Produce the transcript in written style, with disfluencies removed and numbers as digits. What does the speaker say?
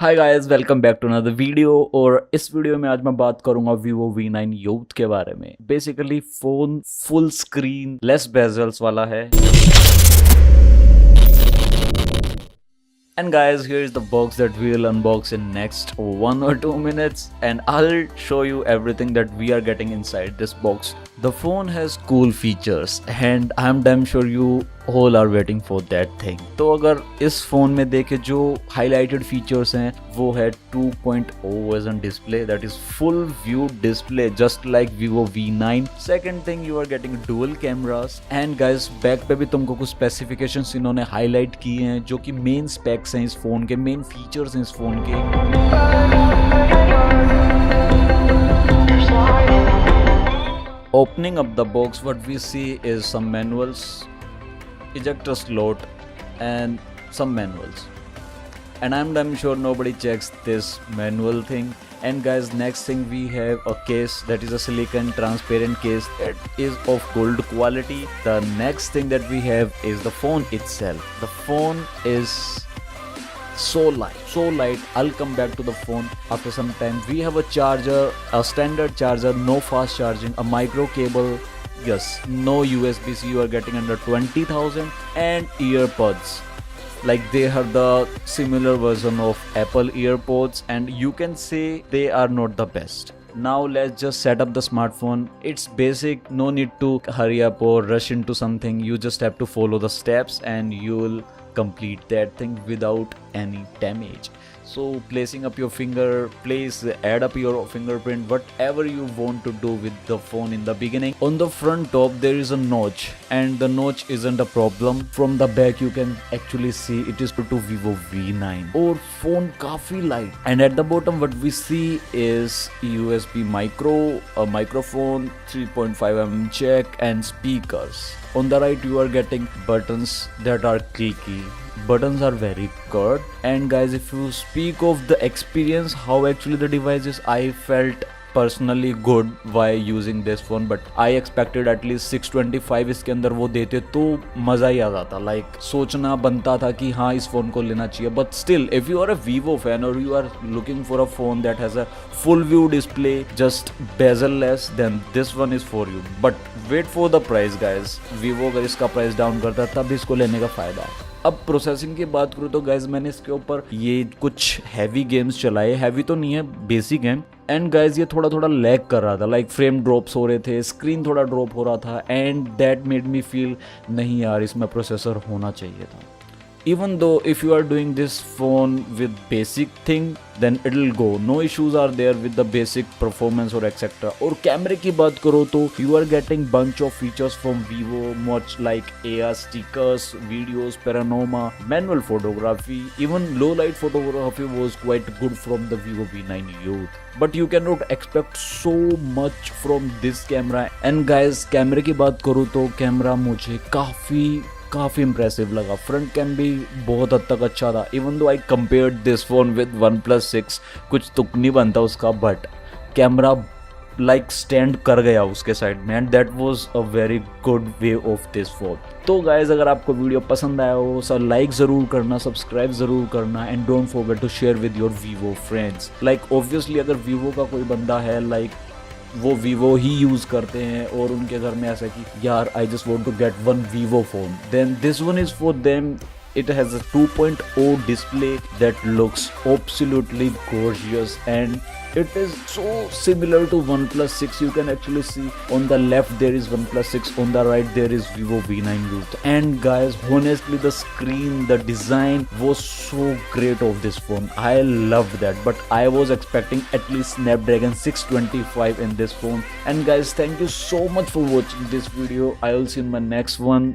Hi guys, welcome back to another video. और इस video में आज मैं बात करूंगा Vivo V9 Youth के बारे में। Basically phone full screen less bezels वाला है। And guys, here is the box that we'll unbox in next 1 or 2 minutes, and I'll show you everything that we are getting inside this box. The phone has cool features and I'm damn sure you all are waiting for that thing. तो अगर इस phone में देखे जो highlighted features हैं वो है 2.0 version display, that is full view display just like Vivo V9. Second thing, you are getting dual cameras, and guys back पे भी तुमको कुछ specifications इन्होंने highlight किए हैं जो कि main specs हैं इस फोन के, main features हैं इस फोन के। Opening up the box, what we see is some manuals, ejector slot, and some manuals. And I'm damn sure nobody checks this manual thing. And guys, next thing we have a case, that is a silicone transparent case that is of gold quality. The next thing that we have is the phone itself. The phone is so light. I'll come back to the phone after some time. We have a charger, a standard charger, no fast charging, a micro cable, yes, no USB-C, you are getting under 20,000, and earbuds. Like they are the similar version of Apple earpods, and you can say they are not the best. Now let's just set up the smartphone. It's basic, no need to hurry up or rush into something. You just have to follow the steps and you'll complete that thing without any damage. So placing up your finger, add up your fingerprint, whatever you want to do with the phone in the beginning. On the front top there is a notch, and the notch isn't a problem. From the back you can actually see it is to Vivo V9 और phone काफी light. And at the bottom what we see is USB micro, a microphone, 3.5mm jack, and speakers. On the right you are getting buttons that are clicky. Buttons are very good. And guys, if you speak of the experience, how actually the device is, I felt personally good while using this phone, but I expected at least 625 इसके अंदर वो देते तो मज़ा ही आ जाता. Like सोचना बनता था कि हाँ इस फ़ोन को लेना चाहिए. But still, if you are a Vivo fan or you are looking for a phone that has a full view display, just bezel-less, then this one is for you. But wait for the price guys. Vivo अगर इसका price down करता तब इसको लेने का फ़ायदा है. अब प्रोसेसिंग की बात करूँ तो गाइज मैंने इसके ऊपर ये कुछ हैवी गेम्स चलाए. हैवी तो नहीं है, बेसिक गेम. एंड गाइज ये थोड़ा लैग कर रहा था, लाइक फ्रेम ड्रॉप्स हो रहे थे, स्क्रीन थोड़ा ड्रॉप हो रहा था, and that made me feel नहीं यार इसमें प्रोसेसर होना चाहिए था. Even though if you are doing this phone with basic thing, then it'll go. No issues are there with the basic performance or etc. और कैमरे की बात करो तो you are getting bunch of features from Vivo, much like AR stickers, videos, panorama, manual photography, even low light photography was quite good from the Vivo V9 Youth. But you cannot expect so much from this camera. And guys, कैमरे की बात करूँ तो camera मुझे काफ़ी impressive लगा. Front cam भी बहुत हद तक अच्छा था. Even though I compared this phone with OnePlus 6, कुछ तुक नहीं बनता उसका, बट कैमरा लाइक स्टैंड कर गया उसके साइड में, and that was a very good way of this phone. तो गाइज अगर आपको वीडियो पसंद आया हो सर लाइक ज़रूर करना, सब्सक्राइब ज़रूर करना, and don't forget to share with your Vivo friends. Like obviously अगर वीवो का कोई बंदा है लाइक वो वीवो ही यूज़ करते हैं और उनके घर में ऐसा कि यार I just want to get one Vivo phone, then this one is for them. It has a 2.0 display that looks absolutely gorgeous, and it is so similar to OnePlus 6. You can actually see on the left there is OnePlus 6, on the right there is Vivo V9 Youth. And guys, honestly the screen, the design was so great of this phone. I loved that, but I was expecting at least Snapdragon 625 in this phone. And guys, thank you so much for watching this video. I will see you in my next one.